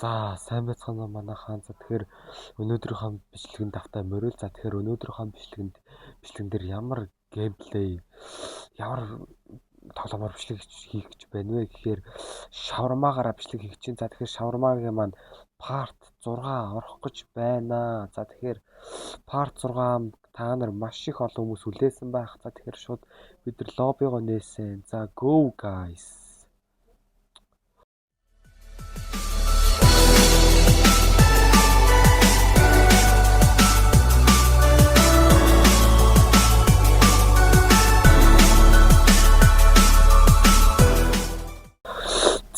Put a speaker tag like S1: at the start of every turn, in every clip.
S1: За сайн байцгаана уу манайхан. За тэгэхээр өнөөдрийнхөө бичлэгэнд автаа мөрөл. За тэгэхээр өнөөдрийнхөө бичлэгэн дээр ямар геймплей, ямар тоглоомор бичлэг хийх гэж байна вэ гэхээр шавармаагаараа бичлэг хийх чинь. За тэгэхээр шавармаагийн маань part 6 орох гэж байна. За тэгэхээр part 6 та нар маш их олон хүмүүс хүлээсэн байх. За тэгэхээр шууд бид нар лоббигоо нээсэн. За go guys.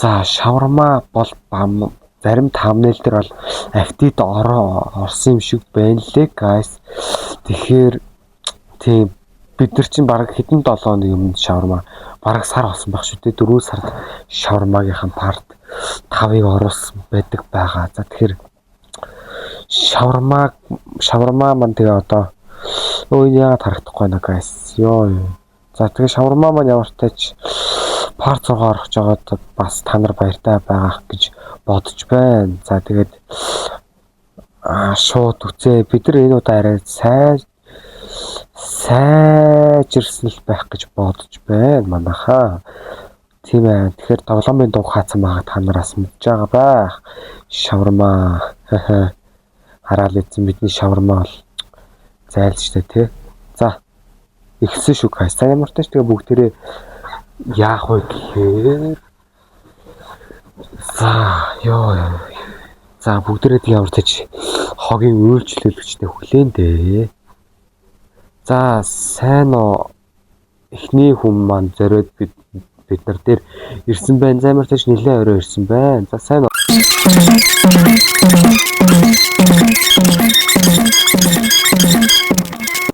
S1: За шаварма бол зарим thumbnail дээр бол активд орсон юм шиг байна лээ guys. Тэгэхээр тийм бид нар чинь бараг хэдэн 7 хоног өмнө шаварма бараг сар болсон байх шүү дээ. 4 сард шавармагийнхан part 5-ыг оруулсан байдаг байгаа. За тэгэхээр шаварма маань тэгээ одоо яагаад харагдахгүй байна guys. Йоо. За тэгээ шаварма маань ямар тач part 6 орох гэж байгаад бас та нар баяртай байгаах гэж бодож байна. За тэгээд шууд үцээ бид нар энэ удаа арай сайжирсан л байх гэж бодож байна манайхаа. Тийм ээ. Тэгэхээр тоглоомын дуг хаацсан байгаа та нараас мэдж байгаа байх. Шаварма хараад ийдсэн бидний шаварма бол зайлштай тий. За ихсэн шүү guys. За ямар тач тэгээ бүгдээрээ яах вэ гэхээр за бүгдээрээ ямар тач хогийн үйлчлүүлэгчтэй хүлээн дээ. За сайн уу эхний хүн маань зориод бид нар дээр ирсэн байна. За ямар тач нэлээд орой ирсэн байна. За сайн уу.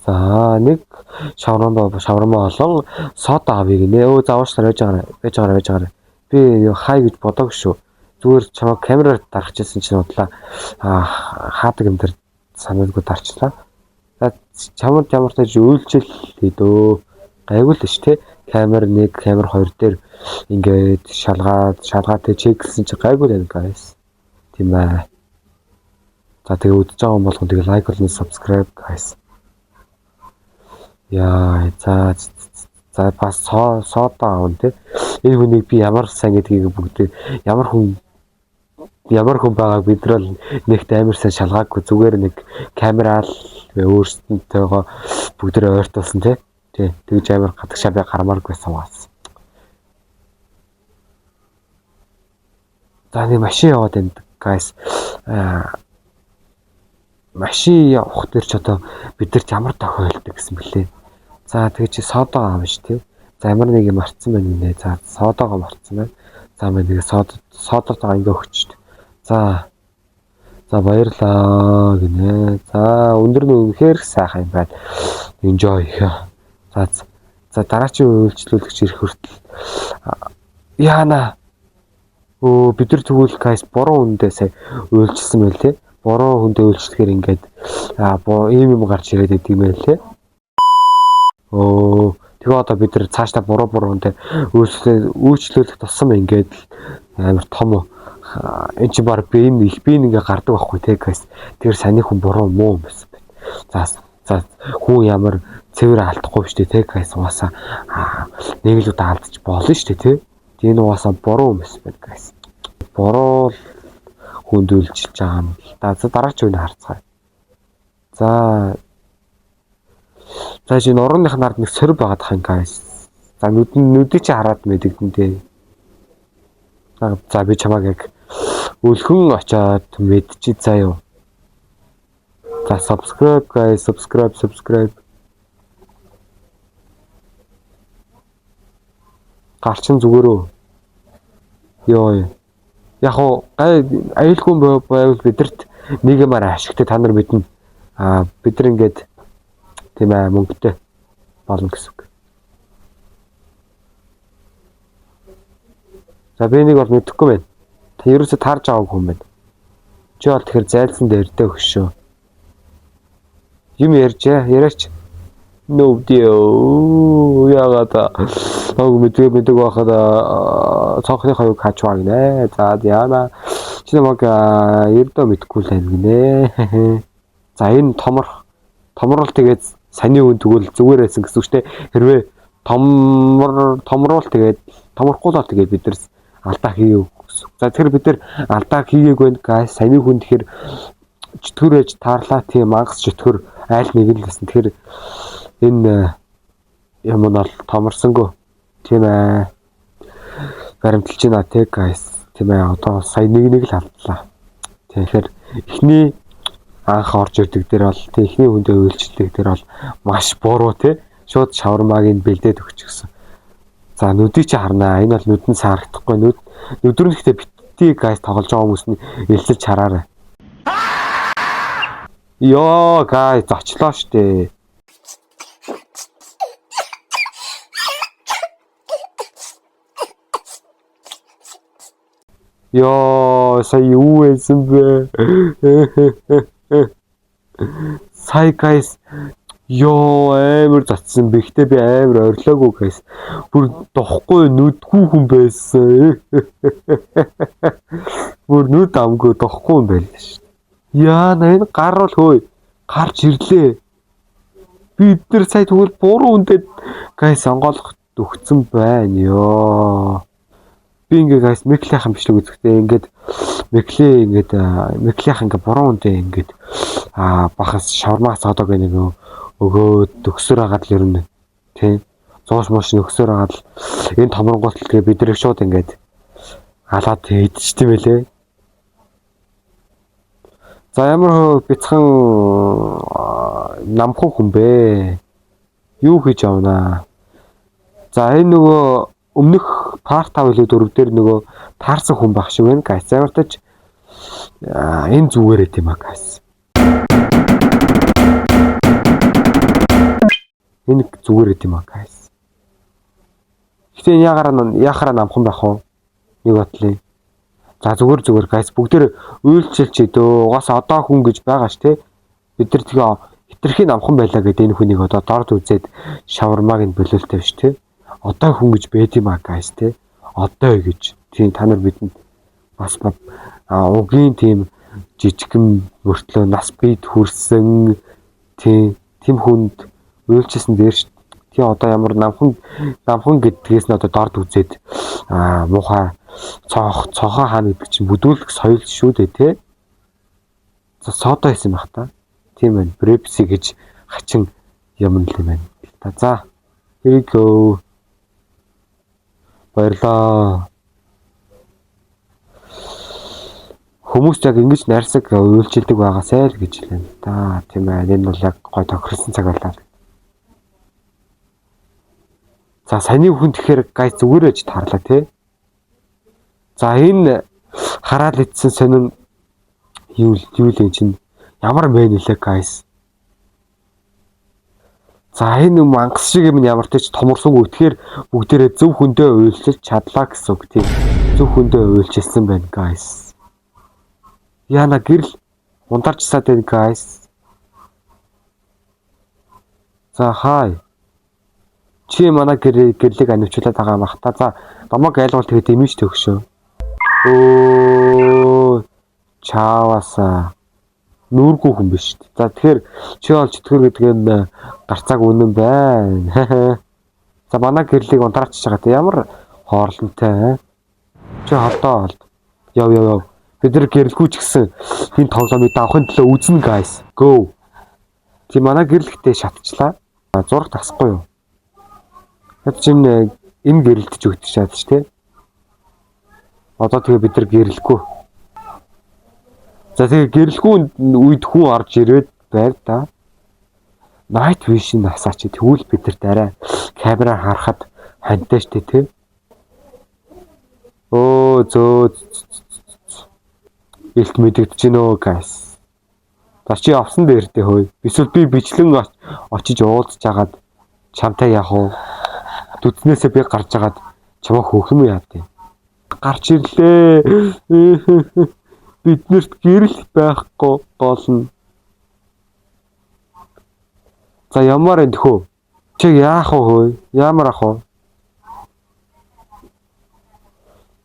S1: За нэг шаварма болон сода авъя гинэ. Өө заавчлаар байж байгаарай. Би хай гэж бодоагүй шүү. Зүгээр чамаа камераар дарахчихсан чинь удлаа. Хаадаг юм дээр санаадгүй дарчлаа. За чамд ямар тач үйлчил хийдөө. Гайгүй л ш тэ. Камер 1, камер 2 дээр ингээд шалгаатай чеклсэн чи гайгүй л guys. Тийм ээ. За тэгээ үзэж байгаа юм болгон тэгээ лайк болон subscribe guys. Яа, за бас сода аав тэ. Энэ хүнийг би ямар сайн гэдгийг бүгд ямар хүн байгааг бид нар нэгт амар сайн шалгаагүй зүгээр нэг камераар өөрсдөнтэйгоо бүгдээ ойртуулсан тэ. Тэгж амар гадагшаа би гармааргүй байсан бас. За нэг машин яваад байна guys. Машин явах дээр ч одоо бид нар ямар тохиолдог гэсэн бэлээ. За тэгээ чи сода аав ш тий. За ямар нэг юм марцсан байна нэ. За содагоо марцсан байна. За мэн тэгээ содотоо ингээ өгч. За баярлаа гинэ. За өндөр нь үнэхээр сайхан юм байна. Enjoy. За дараачийн үйлчлүүлэгч ирэх хүртэл яана. Бид нар тэгвэл guys буруу хүндээ сая үйлчилсэн байл тий. Буруу хүндээ үйлчлэхээр ингээд ийм юм гарч ирээд байдаг юм байл тий. Тэгээ одоо бид нар цаашдаа буруу хүндээ үйлчлүүлэх тусам ингээд амар том энэ чи баг би ингээ гардаг байхгүй тий guys. Тэр саний хүн буруу муу юм байсан байна. За хүн ямар цэвэр алдахгүй шүү дээ тий guys. Угаасаа нэг л удаа алдчих болно шүү дээ тий. Энэ угаасаа буруу юм байсан байна guys. Буруу хүнд үйлчилж байгаа юм. За дараач үнийг харцгаая. За энэ оронных нард нэг сорив байгаад байгаа юм guys. За нүдийг чи хараад мэдэгдэн дээ. За би чамааг яг өлхөн очоод мэдчи заа юу. За subscribe guys, subscribe. Гарчин зүгээрөө. Йоо. Яг уу аюулгүй байвал бидэрт нэг юмар ашигтай та нар мэднэ. Бид нар ингээд тийм ээ мөнгөтэй болно гэсэн үг. За би нэг бол мэдэхгүй байна. Та ерөөсөө таарж аваагүй юм байна. Чи бол тэгэхээр зайлсан дээрдээ өгшөө. Юм яриач. No deal. Яагаад мэддэг байхад цонхны хоёуг хаач ваа гинэ. За яана Чи намайг ердөө мэдгүй л байна гинэ. За энэ томрол тэгээд саний хүн тэгвэл зүгээр байсан гэсэн үг шүү дээ. Хэрвээ томрол тэгээд томрохгүй л тэгээд бид нар алдаа хийгээв. За тэгэхээр бид нар алдаа хийгээг байна guys. Саний хүн тэгэхээр чөтгөр ээж таарлаа тийм мангас чөтгөр айл нэг л гэсэн. Тэгэхээр энэ юм нь бол томорсонгүй. Тийм ээ. Баримталж байна те guys. Тийм ээ. Одоо сая нэг л алдлаа. Тэгэхээр эхний анх орж ирдэг дээр бол те эхний хүндээ үйлчлдэг дээр бол маш буруу те. Шууд шавармааг нь бэлдээд өгчихсөн. За нүдийг чи харнаа. Энэ бол нүдэнд сарагдахгүй. Нүдрэн гэхдээ битгий guys тоглож байгаа хүмүүс нь элсэлж хараарай. Йоо guys зочлоо штэ. Йоо сая юу байсан бэ? Сая guys ёо амар затсан бэхтээ би амар орилоогүй guys. Бүр дохгүй нүдгүй хүн байсан. Бүр нүд амгүй дохгүй юм байлаа шүү. Яа энэ гар бол хөөе гарч ирлээ. Бид нар сая тэгвэл буруу үндэд guys сонгоолох өгцөн байна ёо. Би ингээ guys Мэклийнхэн бичлэг үзэхдээ ингээд Мэклийнхэн ингээ буруу үндэ ингээд бахас шавармаас одоо гэх нэг өгөөд өгсөр хагаад л ер нь тийм зоош мош өгсөр хагаад л энэ томронгойлтгээ бид нар шууд ингээд халаад идчихсэн байлээ. За ямар бяцхан намхан хүн бэ? Юу хийж явнаа? За энэ нөгөө өмнөх part 5 илүү 4 дээр нөгөө таарсан хүн баг шиг байна guys. Замартаж энэ зүгээрээ тийм аа guys. Энэ зүгээрээ тийм аа guys. Гэтэ яхаараа намхан байх уу? Нэг бодлоо. За зүгээр guys бүгдээр үйлчилж идөө. Угаасаа одоо хүн гэж байгаа ш тий. Бид нар тэгээ хитрхи намхан байлаа гэдэг энэ хүнийг одоо дорд үзээд шавармааг нь болиултай биш тий. Одоо хүн гэж байд юм аа guys тий. Одоо гэж. Тийм та нар бидэнд бас угийн тийм жижигэн мөртлөө нас бид хүрсэн тийм хүнд үйлчилсэн дээр тий одоо ямар намхан гэдгээс нь одоо дорд үзээд муухай цохоо хаана гэдэг чинь бүдүүлэх соёл шүү дээ тий. За содо хийсэн байх та. Тийм байна. Препси гэж хачин юм л юм байна. За here we go. Баярлаа. Хүмүүс яг ингэж нарсаг үйлчилдэг байгаасай л гэж хэлнэ. Та тийм ээ. Энэ бол яг гой тохирсон цаг байлаа. За саяны хүн тэгэхээр гай зүгээрэж таарлаа тий. За энэ хараад идсэн сонин юу л юм чинь ямар мэн нэлээ guys. За энэ мангас шиг юм ямар ч томорсонгүй тэгэхээр бүгдээрээ зөв хөндөө уйлчилж чадлаа гэсэн үг тийм. Зөв хөндөө уйлчилсан байна guys. Яна гэрэл ундарчсаад байна guys. За хай. Чи манай гэрлийг анивчлаад байгаа юм бах та. За домог айлгуул тэгээд дэмэж төгшөө. Оо чааваса нүүргүй хүн биш. За тэгэхээр чи олж итгэр гэдэг нь гарцааг үнэн байна. За манай гэрлийг ундраач байгаа те ямар хоорлонтой. Чи холдоо олд. Яв. Бид нар гэрлгүй ч гэсэн энэ тоглоомыг давахын төлөө үзнэ guys. Go. Чи манай гэрлэгтээ шатчлаа. Зураг тасахгүй юу? Хэд чинь энэ гэрэлтж өгдөг шат ч те. Одоо тэгээ бид нар гэрэлгүй. За тэгээ гэрэлгүй үед хүн орж ирээд байр та. Night vision асаач тэгвэл бид нар дараа камераар харахад хантай штэ тий. Оо зөө илт мэдэгдэж гинөө guys. За чи авсан дээр дээ хөөе. Эсвэл би бичлэн очиж уулзж агаад чамтай яах вэ? Дүдснээсээ би гарч агаад чамаа хөөх юм яа тий. Гарч ирлээ. Биднэрт гэрэл байхгүй болно. За ямар энэ хөө? Чи яах вэ? Ямар ах вэ?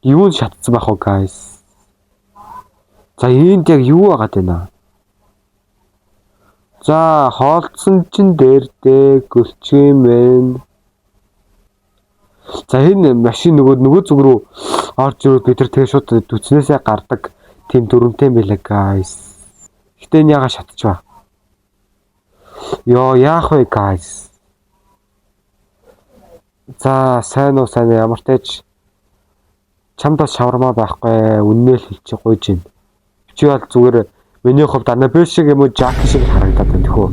S1: Юу шатцсан байх вэ guys? За энд яг юу байгаад байна? За хоолцсон чин дээр дээ гөлчим байна. За энэ машин нөгөө зүг рүү орж ирээд бид нар тэгээ шууд дүцнээсээ гардаг тийм дүрмтэй юм байлаа guys. Гэтэ энэ яга шатчихва. Йоо яах вэ guys? За сайн уу ямар тач чамд бас шавармаа байхгүй үннээ л хэлчих гойж байна. Чи бол зүгээр миний хувьд Анабел шиг юм уу Жак шиг харагдаад байна тэхүү.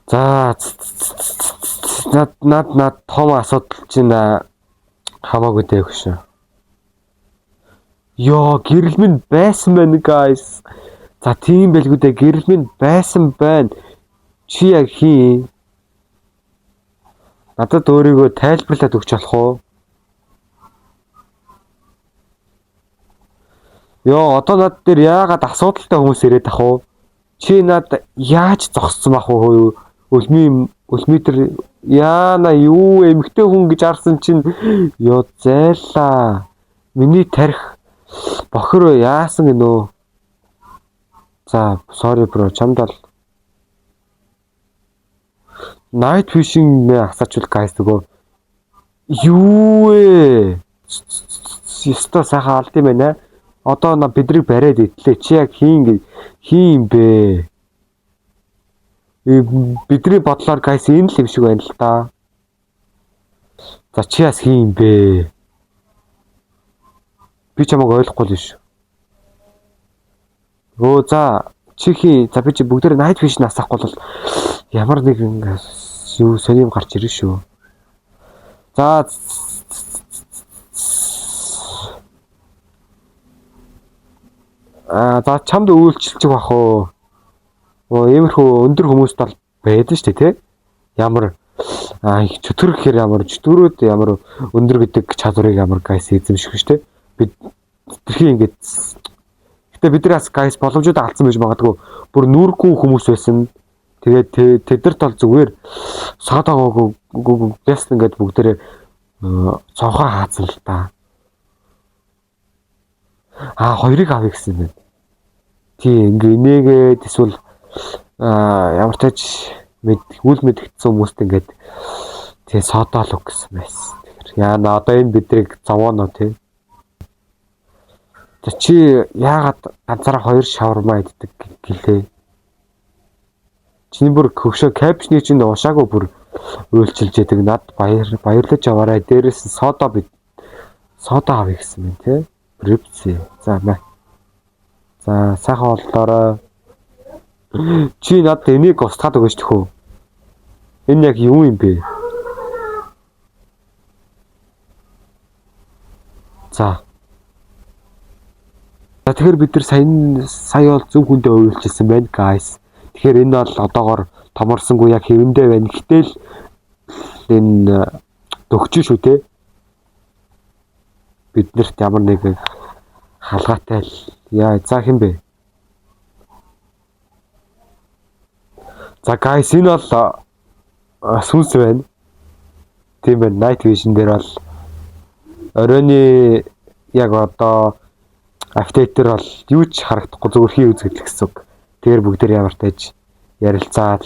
S1: За над том асуудал чинь хамаагүй дээ хөшөө. Йоо гэрэл минь байсан байна guys. За тийм байлгүй дээ гэрэл минь байсан байна. Чи яг хий? Надад өөрийгөө тайлбарлаад өгч болох уу? Йоо одоо над дээр яагаад асуудалтай хүмүүс ирээд ах уу? Чи над яаж зогссон бах уу? Өлмитер яана юу эмхтэй хүн гэж арсан чинь ёо зайлаа. Миний тарих бохор яасан гинөө. За sorry bro чамд бол night fishing асаачул guys нөгөө юу вэ? Яста сайхан алд юм байна. Одоо бидрийг бариад идлээ. Чи яг хийн бэ? Бидний бодлоор guys энэ л юм шиг байна л та. За чи яс хийн бэ? Би чамайг ойлгохгүй л биш. Өө за чи хий. За би чи бүгдээр night vision асахгүй бол ямар нэг юу сонирм гарч ирнэ шүү. За за чамд үйлчлчих бах уу? Иймэрхүү өндөр хүмүүст бол байдаг шүү дээ тий. Ямар чөтгөр гэхээр чөтгөрүүд ямар өндөр гэдэг чадварыг ямар guys эзэмших шүү дээ. Бид тэрхий ингээд гэтээ биднээс guys боломжууд алдсан байж магадгүй. Бүр нүргүй хүмүүс байсан. Тэгээд тэдэрт бол зүгээр саадаагүй бяст ингээд бүгдээрээ цонхоо хаацсан л та. Хоёрыг авъя гэсэн юм байна. Тийм ингээ инээгээд эсвэл ямар тач үл мэдгэцсэн хүмүүст ингээд тий соодаалог гэсэн байсан. Тэгэхээр яана одоо энэ бидрийг зовооно тий. Чи яагаад ганцаараа 2 шавармаа иддэг гэлээ? Чиний бүр хөвшөө капшны чинь уушаагүй бүр уйлчилж яадаг. Над баярлаж аваарай. Дээрээс нь сода авъя гэсэн юм тий. Репси. За сайхан боллоорой. Чи надад энийг устгаад өгөөч төхөө. Энэ яг юу юм бэ? За тэгэхээр бид нар сая бол зөв хүндээ уйлчилсан байна guys. Тэгэхээр энэ бол одоогоор томорсонгүй яг хэвэндээ байна. Гэтэл энэ дөгч шүү те. Биднэрт ямар нэг халгаатай за хэм бэ? За guys энэ бол сүнс байна. Тийм байна. Night vision дээр бол оройны яг одоо апдейтер бол юу ч харагдахгүй зүгээр хий үзэгдэл гэсэн үг. Тэгэхээр бүгдээр ямар тааж ярилцаад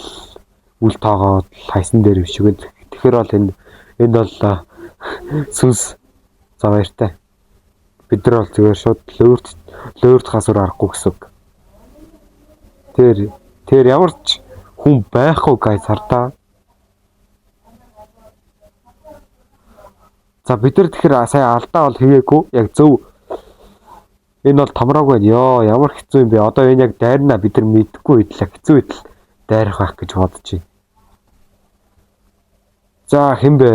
S1: үл тоогоод хайсан дээр бишгэн. Тэгэхээр бол энэ бол сүнс за баяртай. Бид нар бол зүгээр шууд лөөрт хасуур арахгүй гэсэн үг. Тэр ямар ч хүн байхгүй guys хардаа. За бид нар тэгэхээр сая алдаа бол хийгээгүй. Яг зөв. Энэ бол томроог байна. Йоо ямар хэцүү юм бэ? Одоо энэ яг дайрна бид нар мэдхгүй идлээ. Хэцүү идэл дайрах байх гэж бодож байна. За хэм бэ?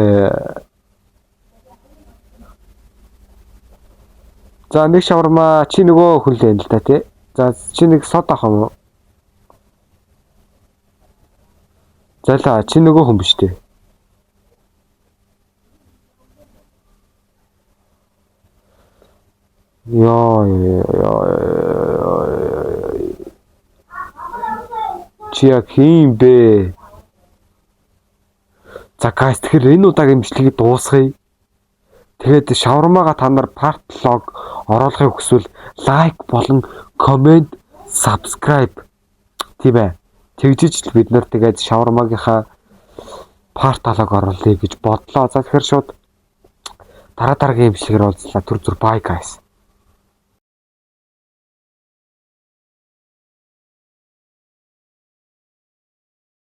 S1: За нэг шавармаа чи нөгөө хүн л байна л да тий. За чи нэг сод авах юм уу? Зайлаа чи нөгөө хүн биш тий. Яа. Чи яг хийм бэ? За guys тэгэхээр энэ удаагийн бичлэгийг дуусгая. Тэгээд шавармаага та нар part log оруулахыг хүсвэл лайк болон комент, subscribe тийм ээ. Тэгжиж л бид нар тэгээд шавармагийнхаа part log оруулъя гэж бодлоо. За тэгэхээр шууд дараагийн имжлэгээр уулзлаа. Түр бай guys.